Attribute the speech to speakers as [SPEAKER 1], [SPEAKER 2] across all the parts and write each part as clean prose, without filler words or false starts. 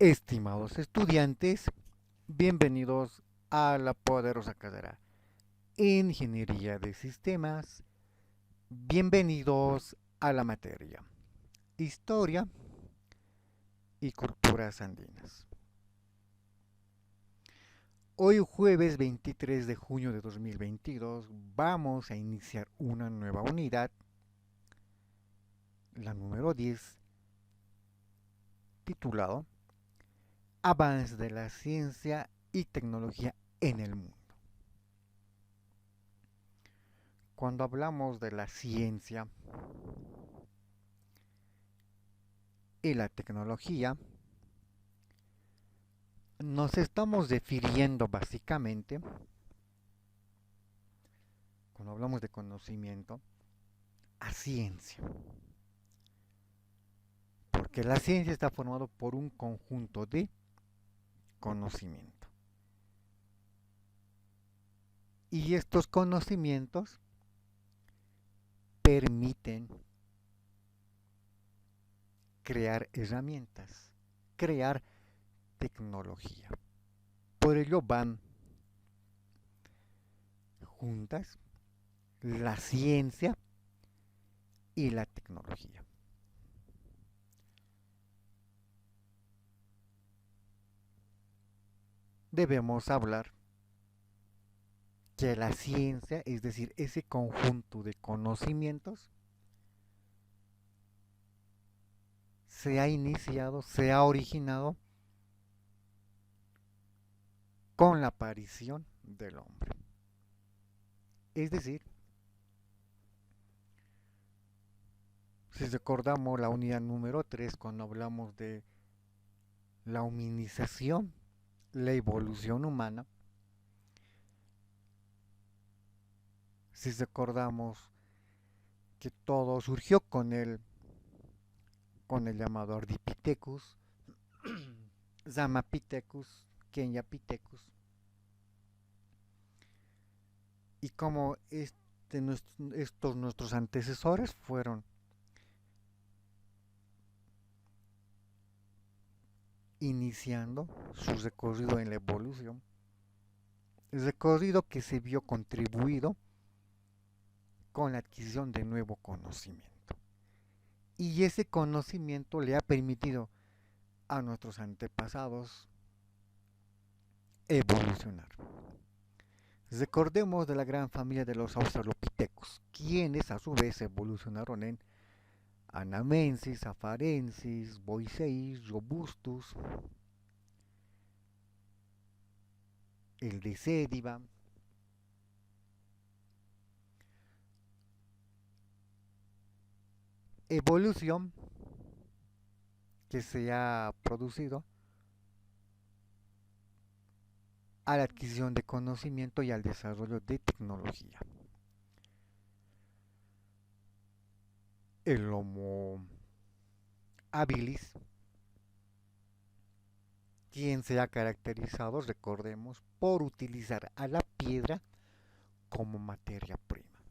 [SPEAKER 1] Estimados estudiantes, bienvenidos a la poderosa carrera Ingeniería de Sistemas. Bienvenidos a la materia Historia y Culturas Andinas. Hoy jueves 23 de junio de 2022 vamos a iniciar una nueva unidad, la número 10, titulado Avance de la ciencia y tecnología en el mundo. Cuando hablamos de la ciencia y la tecnología, nos estamos refiriendo básicamente, cuando hablamos de conocimiento, a ciencia. Porque la ciencia está formada por un conjunto de conocimiento. Y estos conocimientos permiten crear herramientas, crear tecnología. Por ello van juntas la ciencia y la tecnología. Debemos hablar que la ciencia, es decir, ese conjunto de conocimientos, se ha iniciado, se ha originado con la aparición del hombre. Es decir, si recordamos la unidad número 3 cuando hablamos de la humanización, la evolución humana, si recordamos que todo surgió con el llamado Ardipithecus, Zamapithecus, Kenyapithecus, y como estos nuestros antecesores fueron iniciando su recorrido en la evolución, el recorrido que se vio contribuido con la adquisición de nuevo conocimiento. Y ese conocimiento le ha permitido a nuestros antepasados evolucionar. Recordemos de la gran familia de los australopithecus, quienes a su vez evolucionaron en Anamensis, Afarensis, Boisseis, Robustus, el de Sediva. Evolución que se ha producido a la adquisición de conocimiento y al desarrollo de tecnología. El Homo habilis, quien se ha caracterizado, recordemos, por utilizar a la piedra como materia prima.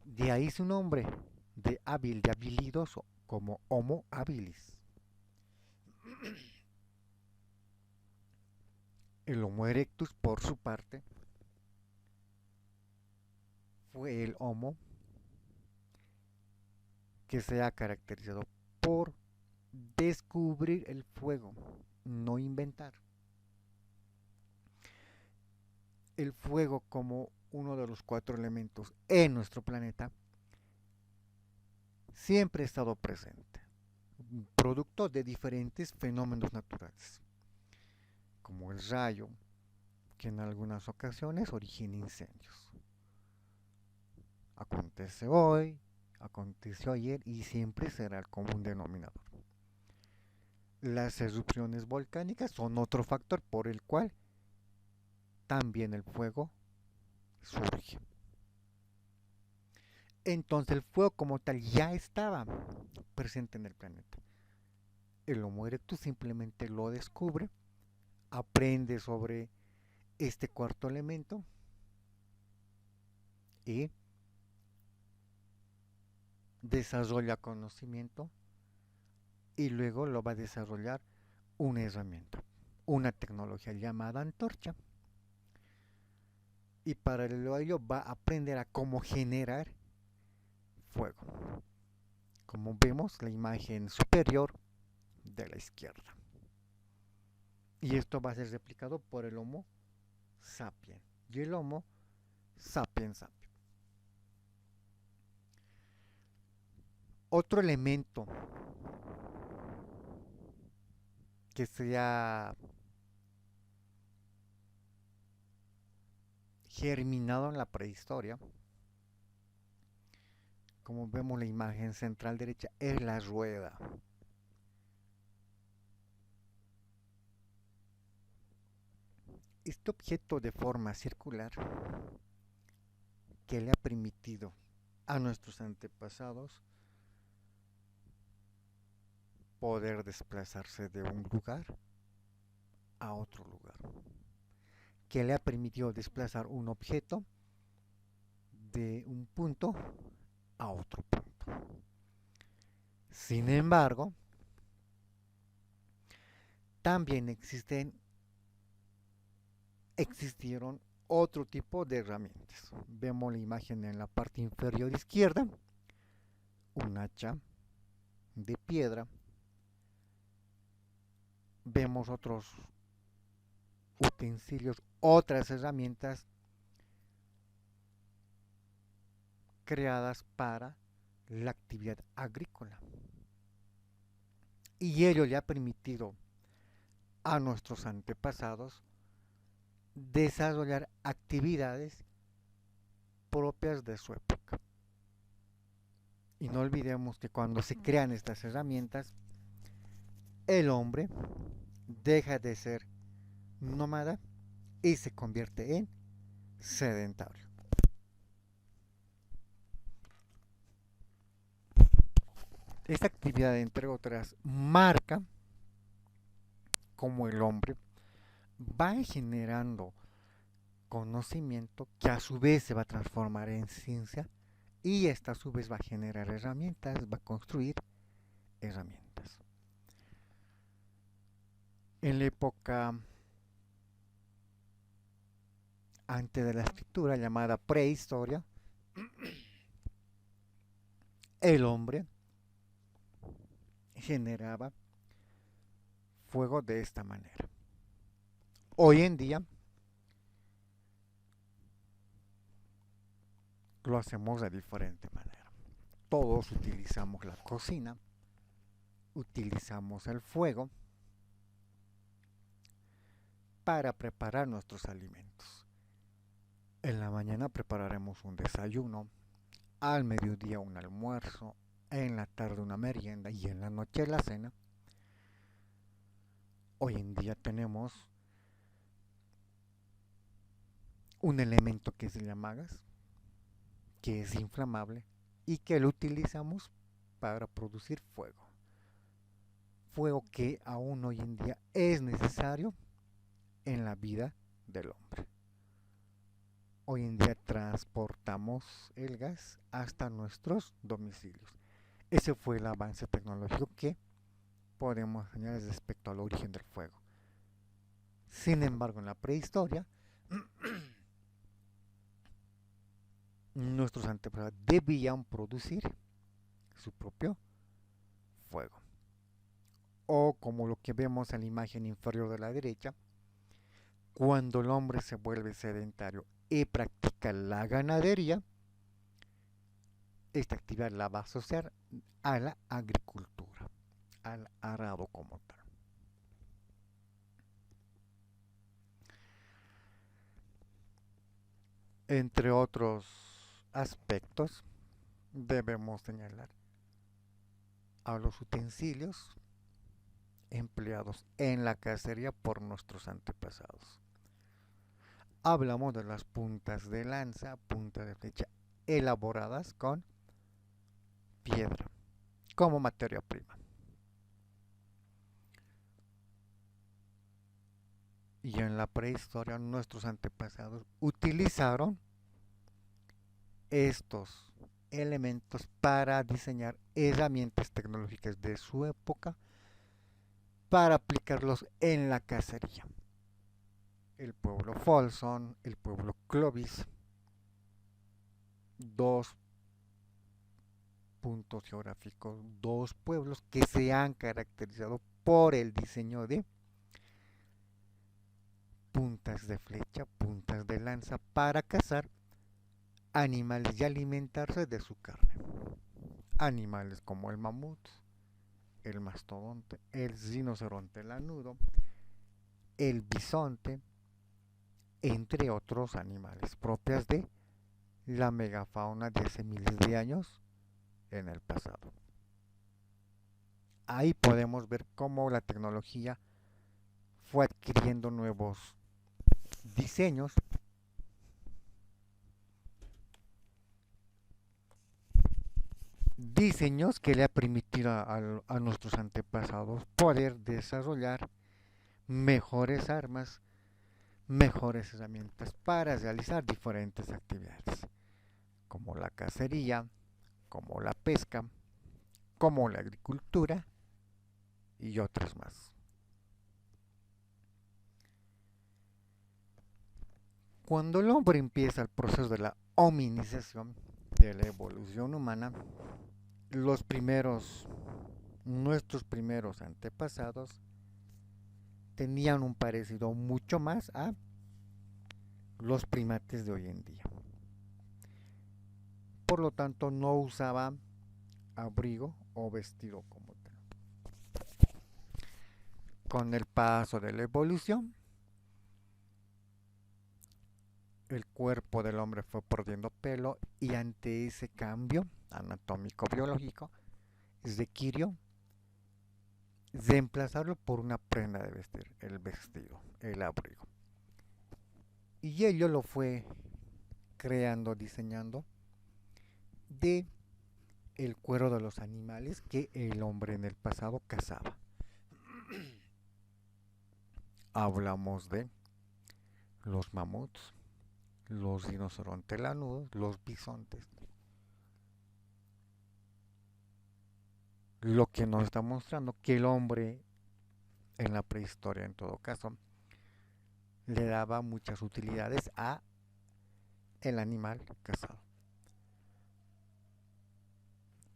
[SPEAKER 1] De ahí su nombre, de hábil, de habilidoso, como Homo habilis. El Homo erectus, por su parte, fue el Homo que se ha caracterizado por descubrir el fuego, no inventar. El fuego como uno de los 4 elementos en nuestro planeta siempre ha estado presente, producto de diferentes fenómenos naturales, como el rayo, que en algunas ocasiones origina incendios. Acontece hoy, aconteció ayer y siempre será el común denominador. Las erupciones volcánicas son otro factor por el cual también el fuego surge. Entonces el fuego como tal ya estaba presente en el planeta. El Homo erectus simplemente lo descubre, aprende sobre este 4 elemento y desarrolla conocimiento y luego lo va a desarrollar una herramienta, una tecnología llamada antorcha. Y paralelo a ello va a aprender a cómo generar fuego. Como vemos la imagen superior de la izquierda. Y esto va a ser replicado por el Homo sapiens y el Homo sapiens sapiens. Otro elemento que se ha germinado en la prehistoria, como vemos la imagen central derecha, es la rueda. Este objeto de forma circular que le ha permitido a nuestros antepasados poder desplazarse de un lugar a otro lugar, que le ha permitido desplazar un objeto de un punto a otro punto. Sin embargo, también existieron otro tipo de herramientas. Vemos la imagen en la parte inferior izquierda, un hacha de piedra. Vemos otros utensilios, otras herramientas creadas para la actividad agrícola. Y ello le ha permitido a nuestros antepasados desarrollar actividades propias de su época. Y no olvidemos que cuando se crean estas herramientas, el hombre deja de ser nómada y se convierte en sedentario. Esta actividad, entre otras, marca cómo el hombre va generando conocimiento que a su vez se va a transformar en ciencia y esta a su vez va a generar herramientas, va a construir herramientas. En la época antes de la escritura, llamada prehistoria, el hombre generaba fuego de esta manera. Hoy en día lo hacemos de diferente manera. Todos utilizamos la cocina, utilizamos el fuego para preparar nuestros alimentos. En la mañana prepararemos un desayuno, al mediodía un almuerzo, en la tarde una merienda y en la noche la cena. Hoy en día tenemos un elemento que se llama gas, que es inflamable y que lo utilizamos para producir fuego. Fuego que aún hoy en día es necesario en la vida del hombre. Hoy en día transportamos el gas hasta nuestros domicilios. Ese fue el avance tecnológico que podemos añadir respecto al origen del fuego. Sin embargo, en la prehistoria, nuestros antepasados debían producir su propio fuego. O como lo que vemos en la imagen inferior de la derecha, cuando el hombre se vuelve sedentario y practica la ganadería, esta actividad la va a asociar a la agricultura, al arado como tal. Entre otros aspectos, debemos señalar a los utensilios empleados en la cacería por nuestros antepasados. Hablamos de las puntas de lanza, puntas de flecha, elaboradas con piedra como materia prima. Y en la prehistoria nuestros antepasados utilizaron estos elementos para diseñar herramientas tecnológicas de su época para aplicarlos en la cacería. El pueblo Folsom, el pueblo Clovis, dos puntos geográficos, dos pueblos que se han caracterizado por el diseño de puntas de flecha, puntas de lanza para cazar animales y alimentarse de su carne. Animales como el mamut, el mastodonte, el rinoceronte lanudo, el bisonte, entre otros animales propias de la megafauna de hace miles de años en el pasado. Ahí podemos ver cómo la tecnología fue adquiriendo nuevos diseños, diseños que le ha permitido a nuestros antepasados poder desarrollar mejores armas, mejores herramientas para realizar diferentes actividades, como la cacería, como la pesca, como la agricultura y otras más. Cuando el hombre empieza el proceso de la hominización, de la evolución humana, los primeros, nuestros primeros antepasados tenían un parecido mucho más a los primates de hoy en día. Por lo tanto, no usaban abrigo o vestido como tal. Con el paso de la evolución, el cuerpo del hombre fue perdiendo pelo y ante ese cambio anatómico biológico requirió reemplazarlo por una prenda de vestir, el vestido, el abrigo. Y ello lo fue creando, diseñando de el cuero de los animales que el hombre en el pasado cazaba. Hablamos de los mamuts, los rinocerontes lanudos, los bisontes. Lo que nos está mostrando que el hombre en la prehistoria, en todo caso, le daba muchas utilidades a el animal cazado.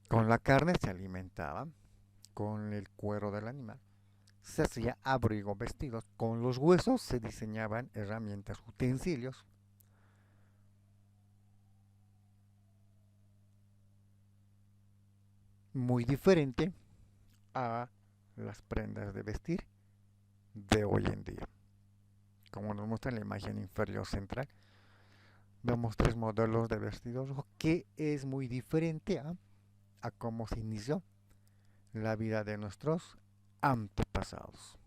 [SPEAKER 1] Con la carne se alimentaba, con el cuero del animal se hacía abrigo, vestidos, con los huesos se diseñaban herramientas, utensilios. Muy diferente a las prendas de vestir de hoy en día. Como nos muestra en la imagen inferior central, vemos tres modelos de vestidos que es muy diferente a cómo se inició la vida de nuestros antepasados.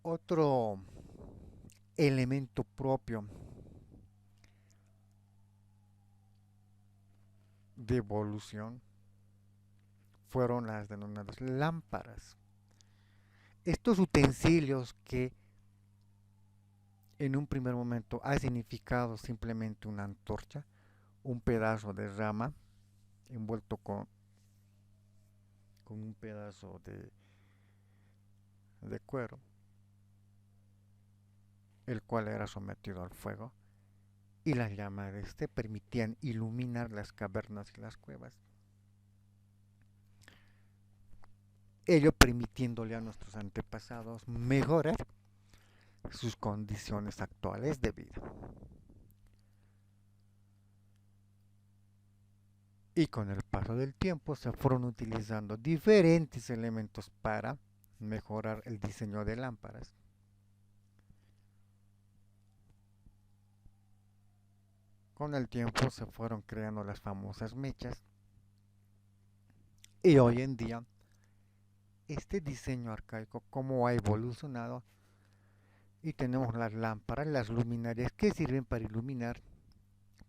[SPEAKER 1] Otro elemento propio de evolución fueron las denominadas lámparas. Estos utensilios que en un primer momento ha significado simplemente una antorcha, un pedazo de rama envuelto con un pedazo de cuero, el cual era sometido al fuego, y las llamas de este permitían iluminar las cavernas y las cuevas, ello permitiéndole a nuestros antepasados mejorar sus condiciones actuales de vida. Y con el paso del tiempo se fueron utilizando diferentes elementos para mejorar el diseño de lámparas. Con el tiempo se fueron creando las famosas mechas y hoy en día este diseño arcaico como ha evolucionado y tenemos las lámparas, las luminarias que sirven para iluminar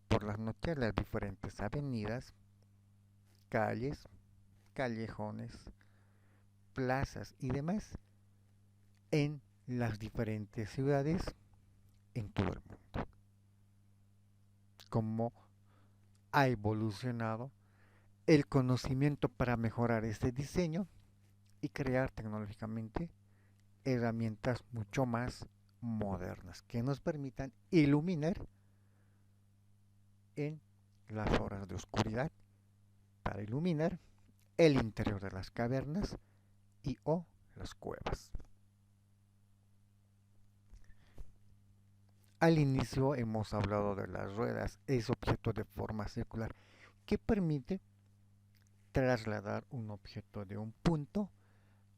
[SPEAKER 1] por las noches las diferentes avenidas, calles, callejones, plazas y demás en las diferentes ciudades en todo el mundo. cómo ha evolucionado el conocimiento para mejorar este diseño y crear tecnológicamente herramientas mucho más modernas que nos permitan iluminar en las horas de oscuridad para iluminar el interior de las cavernas y o las cuevas. Al inicio hemos hablado de las ruedas, es objeto de forma circular que permite trasladar un objeto de un punto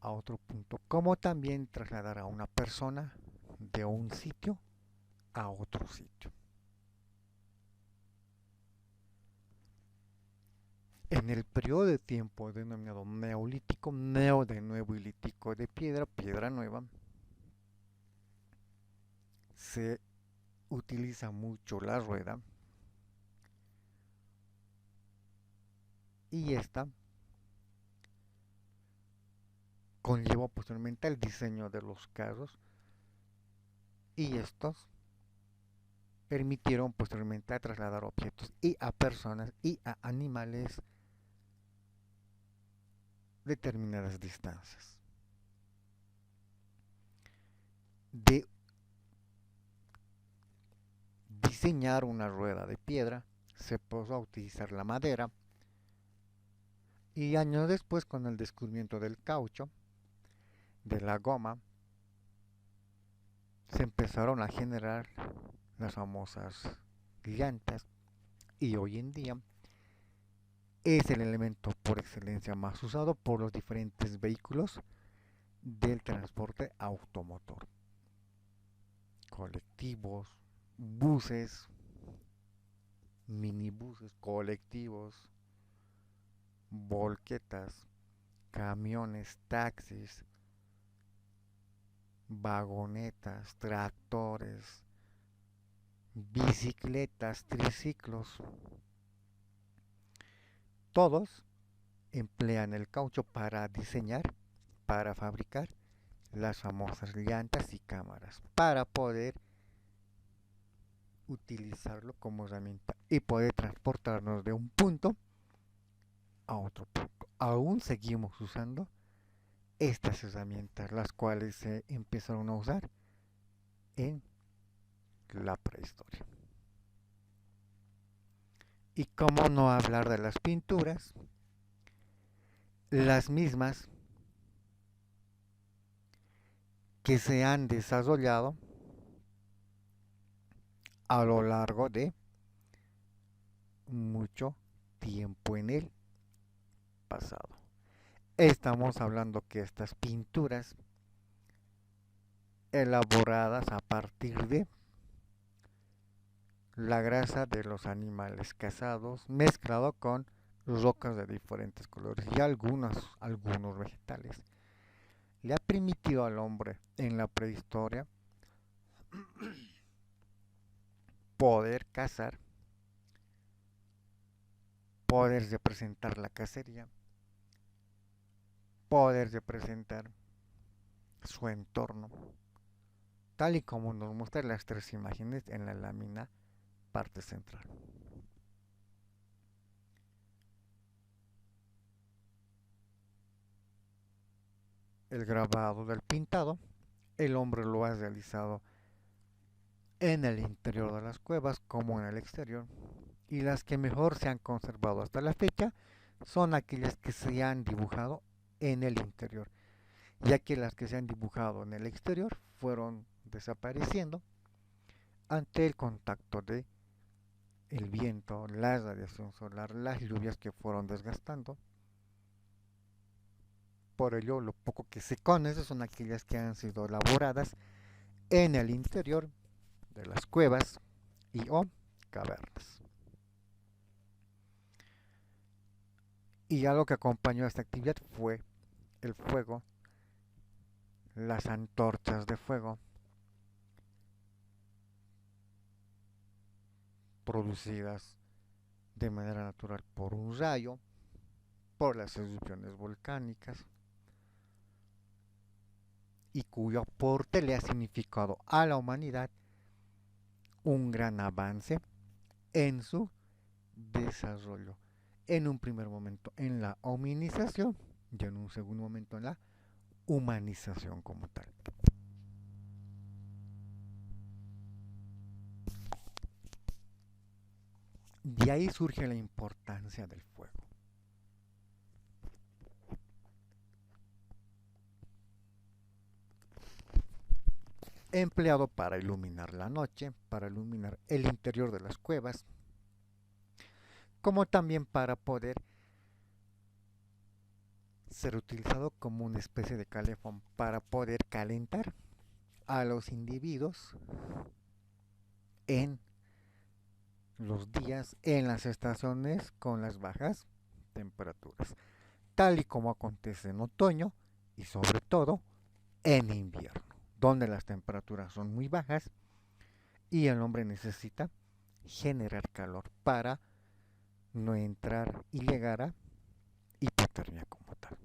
[SPEAKER 1] a otro punto, como también trasladar a una persona de un sitio a otro sitio. En el periodo de tiempo denominado neolítico, neo de nuevo y lítico de piedra, piedra nueva, se utiliza mucho la rueda y esta conllevó posteriormente el diseño de los carros y estos permitieron posteriormente a trasladar objetos y a personas y a animales determinadas distancias. De diseñar una rueda de piedra se pasó a utilizar la madera y años después con el descubrimiento del caucho, de la goma, se empezaron a generar las famosas llantas y hoy en día es el elemento por excelencia más usado por los diferentes vehículos del transporte automotor. Colectivos, buses, minibuses, colectivos, volquetas, camiones, taxis, vagonetas, tractores, bicicletas, triciclos. Todos emplean el caucho para diseñar, para fabricar las famosas llantas y cámaras, para poder utilizarlo como herramienta y poder transportarnos de un punto a otro punto. Aún seguimos usando estas herramientas, las cuales se empezaron a usar en la prehistoria. Y cómo no hablar de las pinturas, las mismas que se han desarrollado a lo largo de mucho tiempo en el pasado. Estamos hablando que estas pinturas elaboradas a partir de la grasa de los animales cazados mezclado con rocas de diferentes colores y algunos vegetales. Le ha permitido al hombre en la prehistoria poder cazar, poder representar la cacería, poder representar su entorno, tal y como nos muestran las tres imágenes en la lámina parte central. El grabado del pintado, el hombre lo ha realizado en el interior de las cuevas como en el exterior, y las que mejor se han conservado hasta la fecha son aquellas que se han dibujado en el interior, ya que las que se han dibujado en el exterior fueron desapareciendo ante el contacto de el viento, la radiación solar, las lluvias que fueron desgastando. Por ello, lo poco que se conoce son aquellas que han sido elaboradas en el interior de las cuevas y o cavernas. Y algo que acompañó a esta actividad fue el fuego, las antorchas de fuego producidas de manera natural por un rayo, por las erupciones volcánicas, y cuyo aporte le ha significado a la humanidad un gran avance en su desarrollo. En un primer momento en la hominización y en un segundo momento en la humanización como tal. De ahí surge la importancia del fuego. Empleado para iluminar la noche, para iluminar el interior de las cuevas, como también para poder ser utilizado como una especie de calefón para poder calentar a los individuos en los días, en las estaciones con las bajas temperaturas, tal y como acontece en otoño y sobre todo en invierno, donde las temperaturas son muy bajas y el hombre necesita generar calor para no entrar y llegar a hipotermia como tal.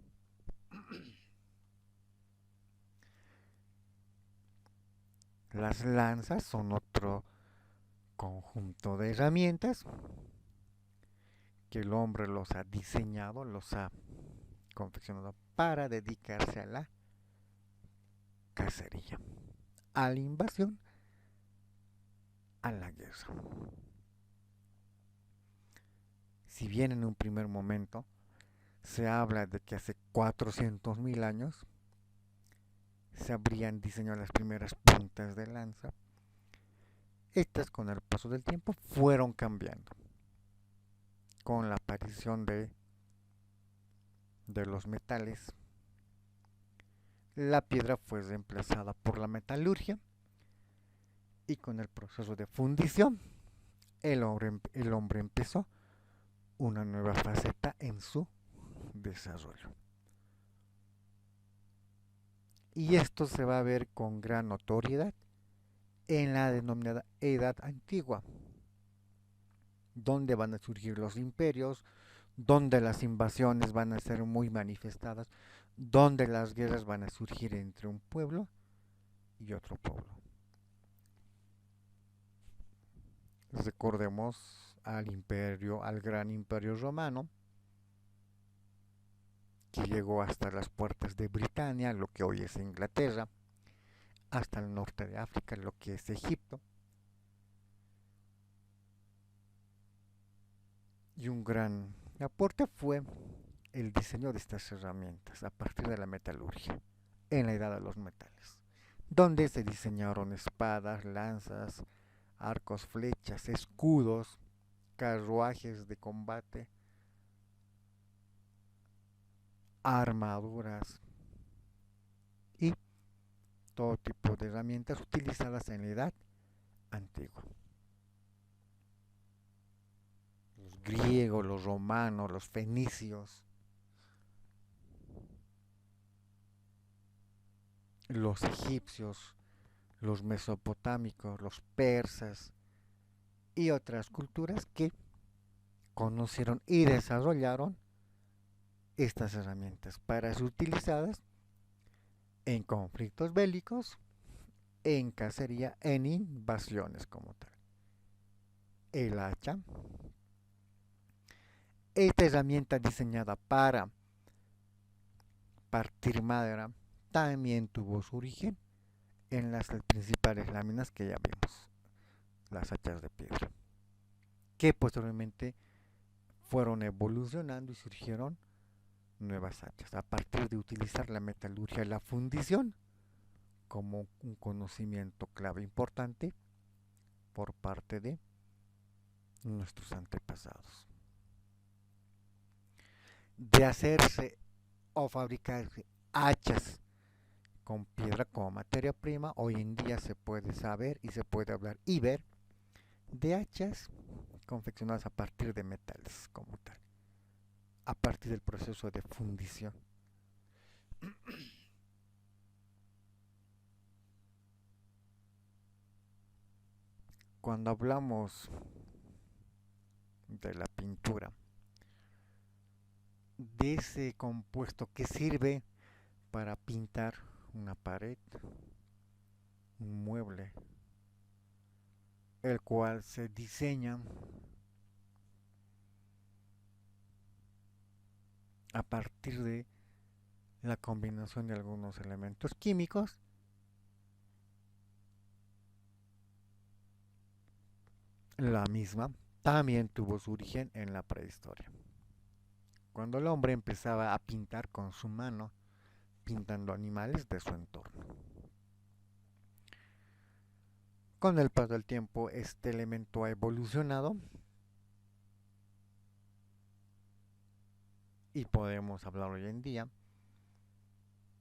[SPEAKER 1] Las lanzas son otro conjunto de herramientas que el hombre los ha diseñado, los ha confeccionado para dedicarse a la cacería, a la invasión, a la guerra. Si bien en un primer momento se habla de que hace 400.000 años se habrían diseñado las primeras puntas de lanza, estas con el paso del tiempo fueron cambiando con la aparición de los metales. La piedra fue reemplazada por la metalurgia y con el proceso de fundición el hombre empezó una nueva faceta en su desarrollo. Y esto se va a ver con gran notoriedad en la denominada Edad Antigua, donde van a surgir los imperios, donde las invasiones van a ser muy manifestadas, donde las guerras van a surgir entre un pueblo y otro pueblo. Recordemos al gran imperio romano, que llegó hasta las puertas de Britania, lo que hoy es Inglaterra, hasta el norte de África, lo que es Egipto. Y un gran aporte fue el diseño de estas herramientas a partir de la metalurgia, en la edad de los metales, donde se diseñaron espadas, lanzas, arcos, flechas, escudos, carruajes de combate, armaduras y todo tipo de herramientas utilizadas en la edad antigua. Los griegos, los romanos, los fenicios, los egipcios, los mesopotámicos, los persas y otras culturas que conocieron y desarrollaron estas herramientas para ser utilizadas en conflictos bélicos, en cacería, en invasiones como tal. El hacha, esta herramienta diseñada para partir madera, también tuvo su origen en las principales láminas que ya vimos, las hachas de piedra, que posteriormente fueron evolucionando y surgieron nuevas hachas a partir de utilizar la metalurgia y la fundición como un conocimiento clave importante por parte de nuestros antepasados. De hacerse o fabricarse hachas con piedra como materia prima, hoy en día se puede saber y se puede hablar y ver de hachas confeccionadas a partir de metales como tal, a partir del proceso de fundición. Cuando hablamos de la pintura, de ese compuesto que sirve para pintar una pared, un mueble, el cual se diseña a partir de la combinación de algunos elementos químicos. La misma también tuvo su origen en la prehistoria, cuando el hombre empezaba a pintar con su mano, pintando animales de su entorno. Con el paso del tiempo, este elemento ha evolucionado y podemos hablar hoy en día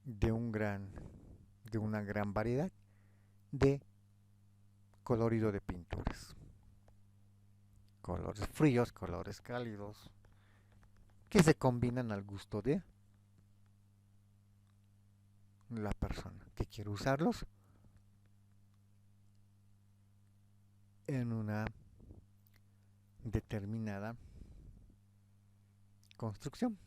[SPEAKER 1] de de una gran variedad de colorido de pinturas. Colores fríos, colores cálidos, que se combinan al gusto de la persona que quiere usarlos en una determinada construcción.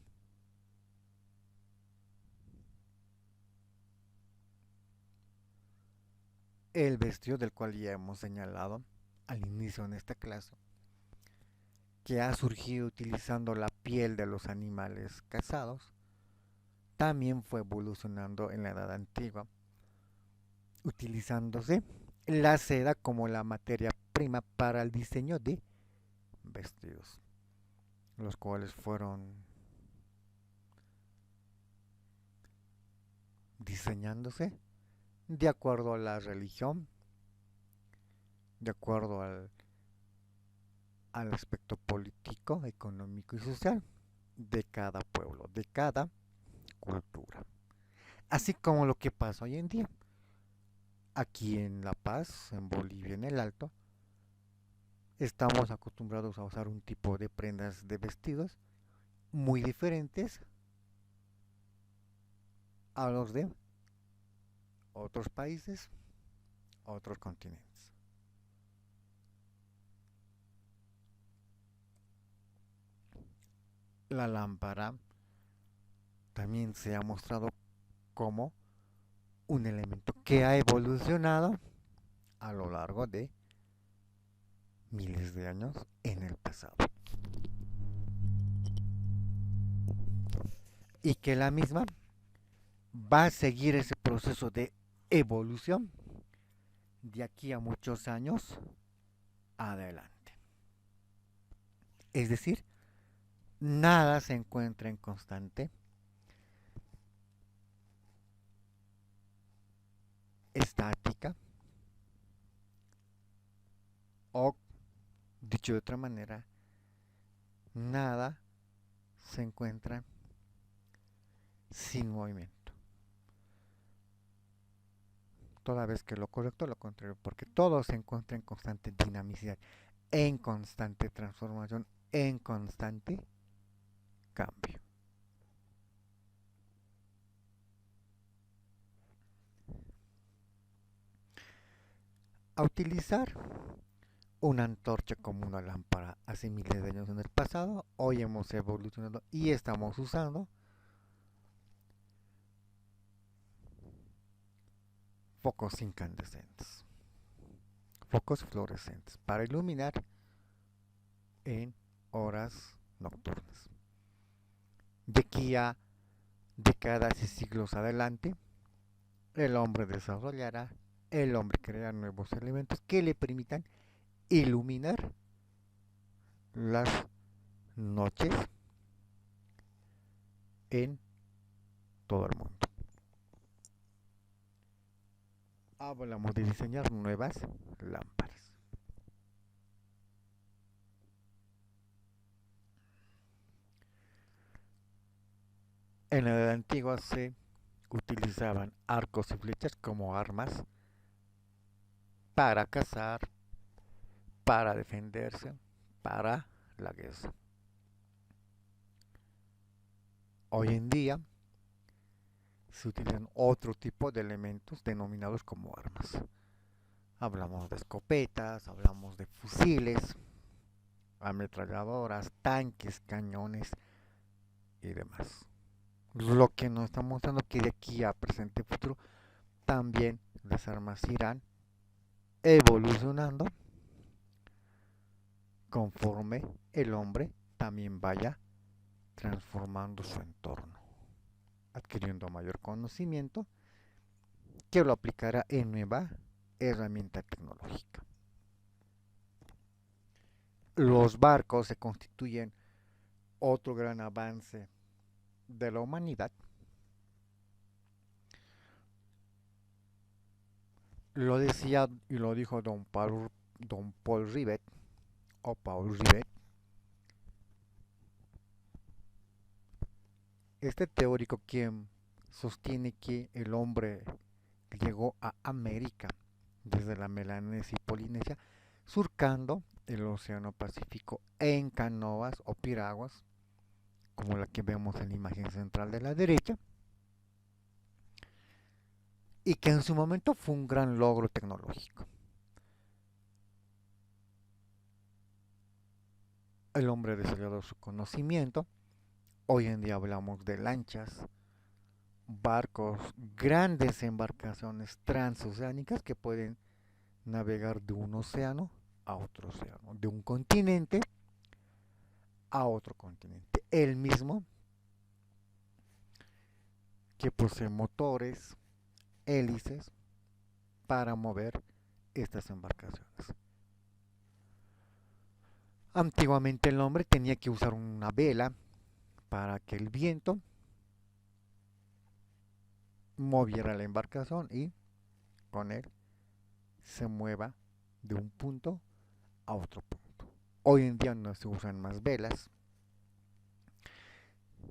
[SPEAKER 1] El vestido del cual ya hemos señalado al inicio de esta clase, que ha surgido utilizando la piel de los animales cazados, también fue evolucionando en la Edad Antigua, utilizándose la seda como la materia prima para el diseño de vestidos, los cuales fueron diseñándose de acuerdo a la religión, de acuerdo al aspecto político, económico y social de cada pueblo, de cada cultura. Así como lo que pasa hoy en día. Aquí en La Paz, en Bolivia, en el Alto, estamos acostumbrados a usar un tipo de prendas de vestidos muy diferentes a los de otros países, otros continentes. La lámpara también se ha mostrado como un elemento que ha evolucionado a lo largo de miles de años en el pasado. Y que la misma va a seguir ese proceso de evolución de aquí a muchos años adelante. Es decir, nada se encuentra en constante estática o, dicho de otra manera, nada se encuentra sin movimiento. Toda vez que lo correcto es lo contrario, porque todo se encuentra en constante dinamicidad, en constante transformación, en constante cambio. A utilizar una antorcha como una lámpara hace miles de años en el pasado, hoy hemos evolucionado y estamos usando focos incandescentes, focos fluorescentes para iluminar en horas nocturnas. De aquí a décadas y siglos adelante, el hombre desarrollará, el hombre creará nuevos elementos que le permitan iluminar las noches en todo el mundo. Hablamos de diseñar nuevas lámparas. En la Edad Antigua se utilizaban arcos y flechas como armas para cazar, para defenderse, para la guerra. Hoy en día se utilizan otro tipo de elementos denominados como armas. Hablamos de escopetas, hablamos de fusiles, ametralladoras, tanques, cañones y demás. Lo que nos está mostrando que de aquí a presente y futuro también las armas irán evolucionando conforme el hombre también vaya transformando su entorno, adquiriendo mayor conocimiento que lo aplicará en nueva herramienta tecnológica. Los barcos se constituyen otro gran avance de la humanidad. Lo decía y lo dijo don Paul Rivet, o Paul Rivet, este teórico quien sostiene que el hombre llegó a América desde la Melanesia y Polinesia, surcando el Océano Pacífico en canoas o piraguas, como la que vemos en la imagen central de la derecha, y que en su momento fue un gran logro tecnológico. El hombre desarrolló su conocimiento. Hoy en día hablamos de lanchas, barcos, grandes embarcaciones transoceánicas que pueden navegar de un océano a otro océano, de un continente a otro continente. El mismo que posee motores, hélices para mover estas embarcaciones. Antiguamente el hombre tenía que usar una vela para que el viento moviera la embarcación y con él se mueva de un punto a otro punto. Hoy en día no se usan más velas,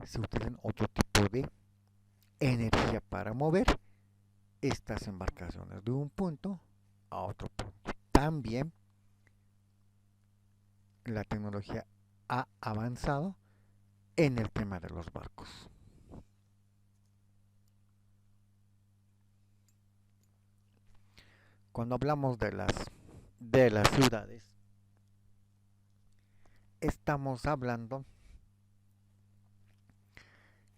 [SPEAKER 1] se utilizan otro tipo de energía para mover estas embarcaciones de un punto a otro punto. También la tecnología ha avanzado en el tema de los barcos. Cuando hablamos de las ciudades, estamos hablando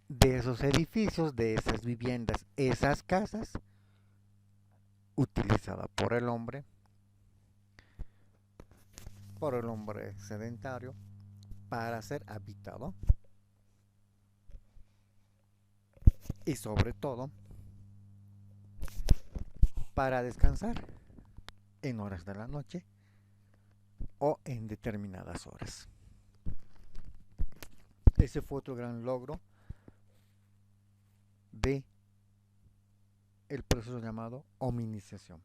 [SPEAKER 1] de esos edificios, de esas viviendas, esas casas utilizadas por el hombre sedentario, para ser habitado y sobre todo para descansar en horas de la noche o en determinadas horas. Ese fue otro gran logro de el proceso llamado hominización.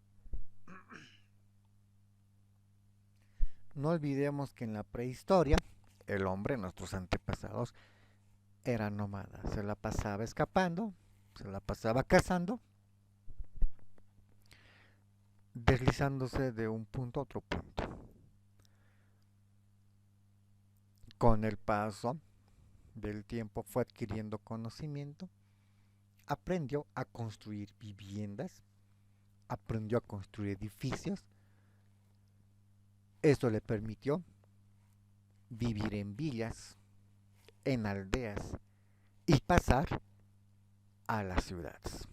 [SPEAKER 1] No olvidemos que en la prehistoria el hombre, nuestros antepasados, era nómada, se la pasaba escapando, se la pasaba cazando, deslizándose de un punto a otro punto. Con el paso del tiempo fue adquiriendo conocimiento, aprendió a construir viviendas, aprendió a construir edificios. Esto le permitió vivir en villas, en aldeas y pasar a las ciudades.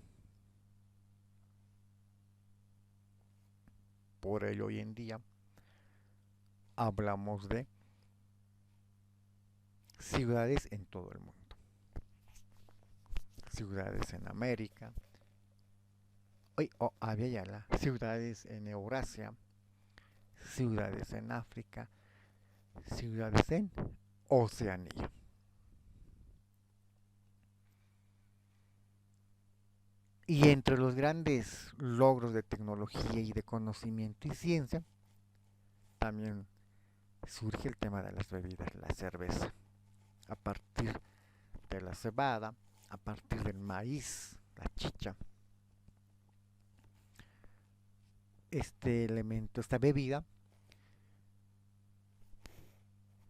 [SPEAKER 1] Por ello hoy en día hablamos de ciudades en todo el mundo. Ciudades en América, había ya las ciudades en Eurasia, ciudades en África, ciudades en Oceanía. Y entre los grandes logros de tecnología y de conocimiento y ciencia, también surge el tema de las bebidas, la cerveza. A partir de la cebada, a partir del maíz, la chicha, este elemento, esta bebida,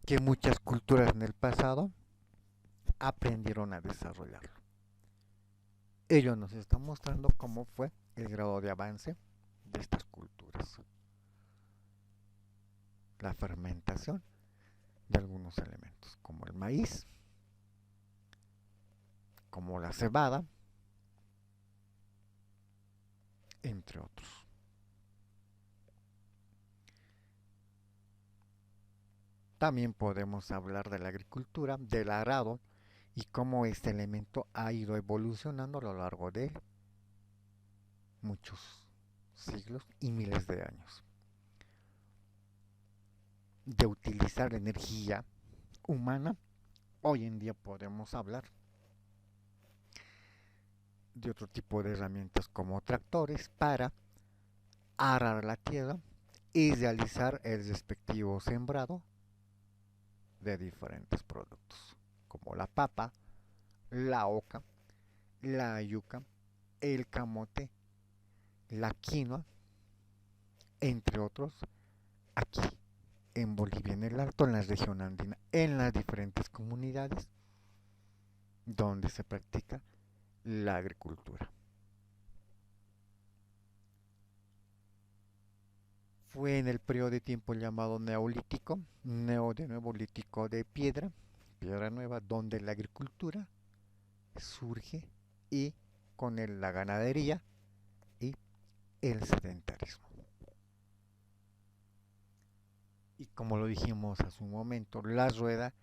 [SPEAKER 1] que muchas culturas en el pasado aprendieron a desarrollarlo. Ello nos está mostrando cómo fue el grado de avance de estas culturas. La fermentación de algunos elementos, como el maíz, como la cebada, entre otros. También podemos hablar de la agricultura, del arado y cómo este elemento ha ido evolucionando a lo largo de muchos siglos y miles de años. De utilizar la energía humana, hoy en día podemos hablar de otro tipo de herramientas como tractores para arar la tierra y realizar el respectivo sembrado de diferentes productos, como la papa, la oca, la yuca, el camote, la quinoa, entre otros, aquí en Bolivia, en el Alto, en la región andina, en las diferentes comunidades donde se practica la agricultura. Fue en el periodo de tiempo llamado neolítico, neo de nuevo, lítico de piedra, piedra nueva, donde la agricultura surge y con él la ganadería y el sedentarismo. Y como lo dijimos hace un momento, la rueda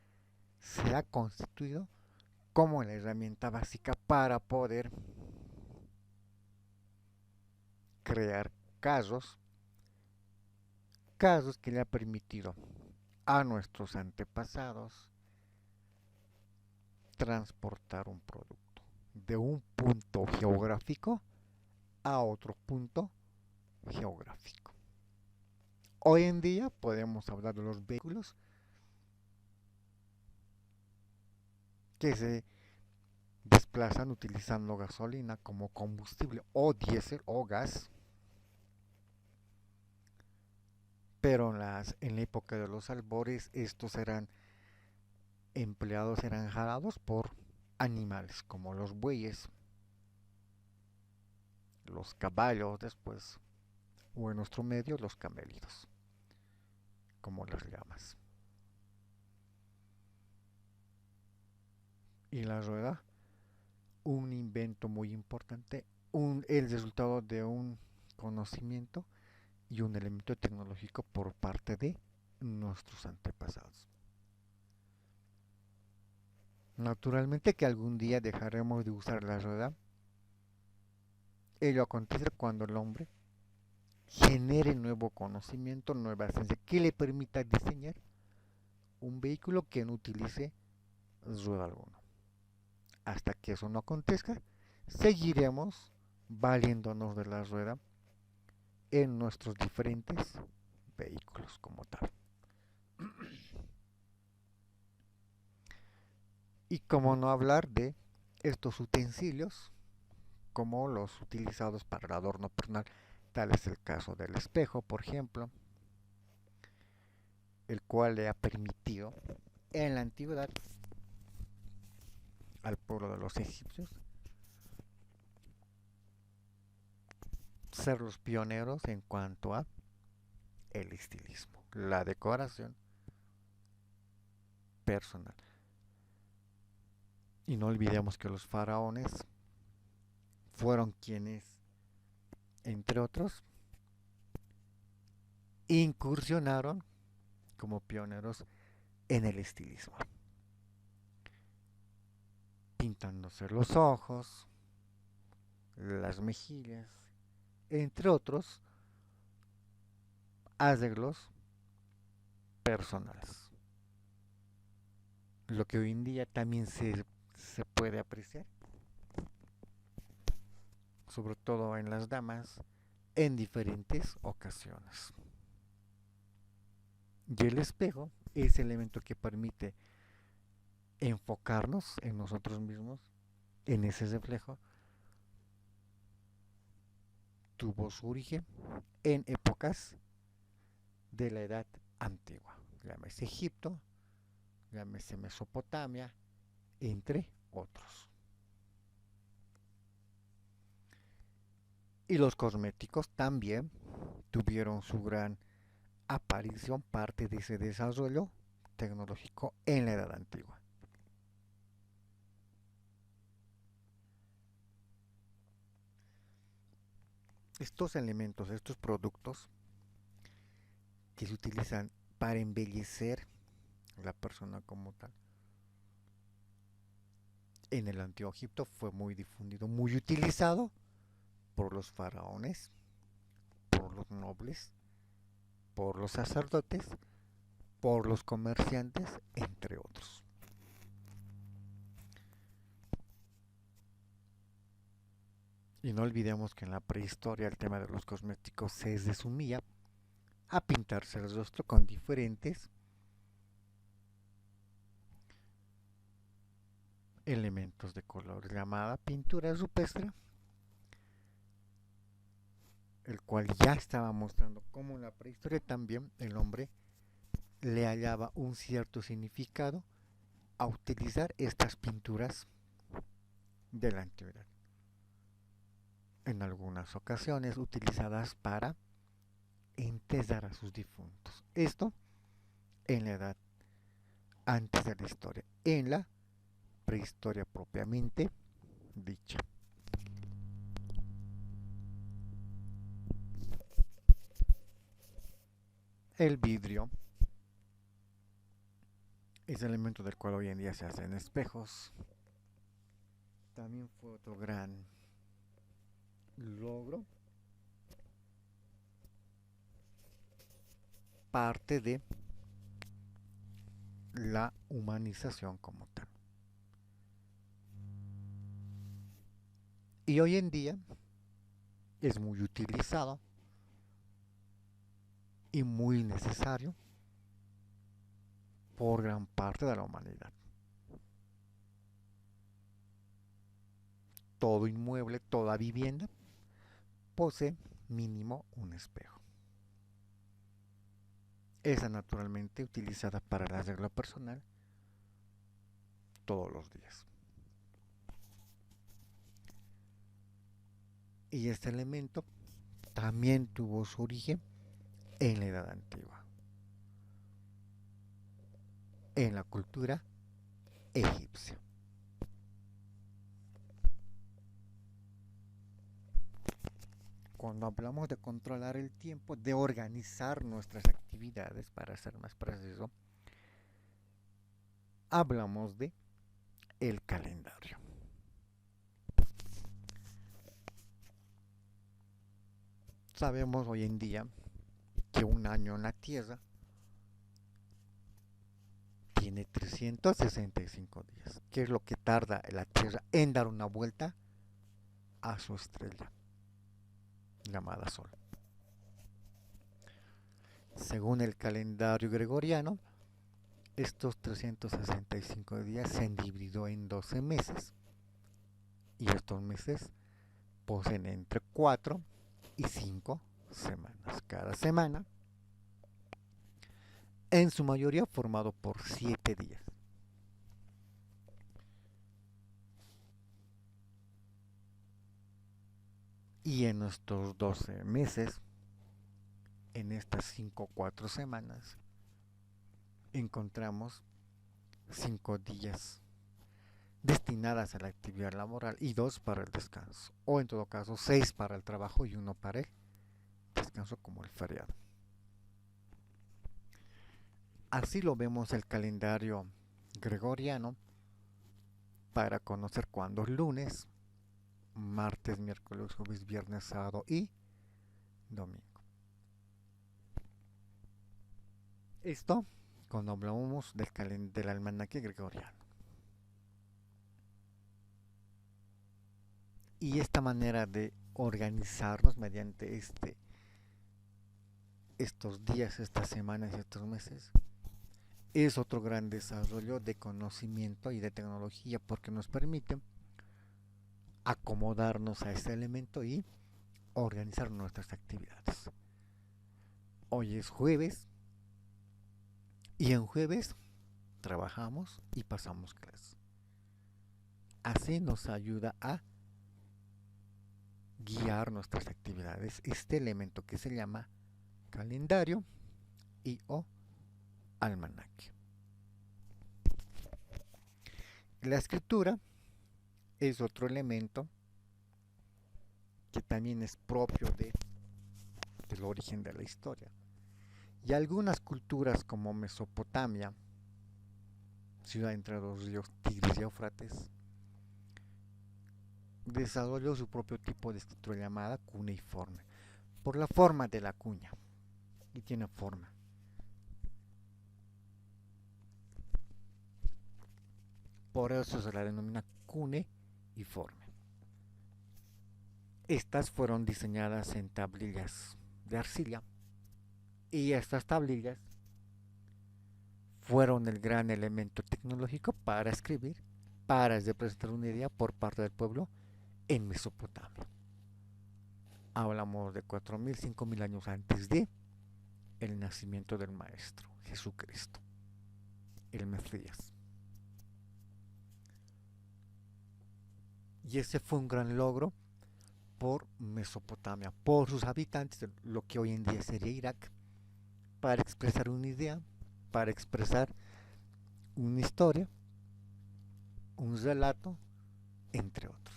[SPEAKER 1] se ha constituido como la herramienta básica para poder crear carros, carros que le ha permitido a nuestros antepasados transportar un producto de un punto geográfico a otro punto geográfico. Hoy en día podemos hablar de los vehículos que se desplazan utilizando gasolina como combustible o diésel o gas, pero en la época de los albores estos eran empleados, eran jalados por animales como los bueyes, los caballos después, o en nuestro medio los camélidos, como las llamas. Y la rueda, un invento muy importante, el resultado de un conocimiento y un elemento tecnológico por parte de nuestros antepasados. Naturalmente que algún día dejaremos de usar la rueda. Ello acontece cuando el hombre genere nuevo conocimiento, nueva ciencia que le permita diseñar un vehículo que no utilice rueda alguna. Hasta que eso no acontezca, seguiremos valiéndonos de la rueda en nuestros diferentes vehículos como tal. Y como no hablar de estos utensilios como los utilizados para el adorno personal, tal es el caso del espejo, por ejemplo, el cual le ha permitido en la antigüedad al pueblo de los egipcios ser los pioneros en cuanto a el estilismo, la decoración personal. Y no olvidemos que los faraones fueron quienes, entre otros, incursionaron como pioneros en el estilismo, pintándose los ojos, las mejillas, entre otros arreglos personales. Lo que hoy en día también se puede apreciar, sobre todo en las damas, en diferentes ocasiones. Y el espejo es el elemento que permite enfocarnos en nosotros mismos, en ese reflejo, tuvo su origen en épocas de la edad antigua. Llámese Egipto, llámese Mesopotamia, entre otros. Y los cosméticos también tuvieron su gran aparición, parte de ese desarrollo tecnológico en la edad antigua. Estos elementos, estos productos que se utilizan para embellecer la persona como tal. En el Antiguo Egipto fue muy difundido, muy utilizado por los faraones, por los nobles, por los sacerdotes, por los comerciantes, entre otros. Y no olvidemos que en la prehistoria el tema de los cosméticos se resumía a pintarse el rostro con diferentes elementos de color, llamada pintura rupestre, el cual ya estaba mostrando cómo en la prehistoria también el hombre le hallaba un cierto significado a utilizar estas pinturas de la antigüedad. En algunas ocasiones utilizadas para enterrar a sus difuntos. Esto en la edad antes de la historia, en la prehistoria propiamente dicha. El vidrio es el elemento del cual hoy en día se hacen espejos. También fue otro gran logro, parte de la humanización como tal. Y hoy en día es muy utilizado y muy necesario por gran parte de la humanidad. Todo inmueble, toda vivienda posee mínimo un espejo. Esa naturalmente utilizada para el arreglo personal todos los días. Y este elemento también tuvo su origen en la Edad Antigua, en la cultura egipcia. Cuando hablamos de controlar el tiempo, de organizar nuestras actividades, para ser más preciso, hablamos de el calendario. Sabemos hoy en día que un año en la Tierra tiene 365 días, que es lo que tarda la Tierra en dar una vuelta a su estrella llamada Sol. Según el calendario gregoriano, estos 365 días se han dividido en 12 meses y estos meses poseen entre 4 y 5 semanas. Cada semana, en su mayoría formado por 7 días. Y en estos 12 meses, en estas 5 o 4 semanas, encontramos 5 días destinadas a la actividad laboral y 2 para el descanso, o en todo caso 6 para el trabajo y 1 para el descanso como el feriado. Así lo vemos el calendario gregoriano para conocer cuándo es lunes, martes, miércoles, jueves, viernes, sábado y domingo. Esto cuando hablamos del almanaque gregoriano. Y esta manera de organizarnos mediante estos días, estas semanas y estos meses es otro gran desarrollo de conocimiento y de tecnología porque nos permite acomodarnos a este elemento y organizar nuestras actividades. Hoy es jueves y en jueves trabajamos y pasamos clases. Así nos ayuda a guiar nuestras actividades este elemento que se llama calendario y o almanaque. La escritura es otro elemento que también es propio del origen de la historia. Y algunas culturas como Mesopotamia ciudad entre los ríos Tigris y Éufrates, desarrolló su propio tipo de escritura llamada cuneiforme, por la forma de la cuña, y tiene forma. Por eso se la denomina cuneiforme. Estas fueron diseñadas en tablillas de arcilla, y estas tablillas fueron el gran elemento tecnológico para escribir, para representar una idea por parte del pueblo en Mesopotamia. Hablamos de 4000, 5000 años antes de el nacimiento del Maestro Jesucristo, el Mesías. Y ese fue un gran logro por Mesopotamia, por sus habitantes, lo que hoy en día sería Irak, para expresar una idea, para expresar una historia, un relato, entre otros.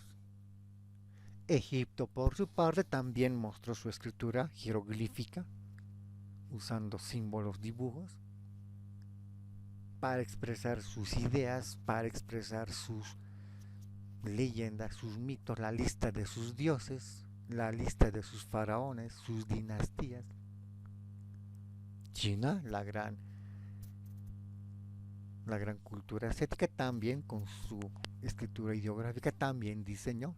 [SPEAKER 1] Egipto, por su parte, también mostró su escritura jeroglífica, usando símbolos, dibujos, para expresar sus ideas, para expresar sus leyendas, sus mitos, la lista de sus dioses, la lista de sus faraones, sus dinastías. China, la gran cultura asiática, también con su escritura ideográfica, también diseñó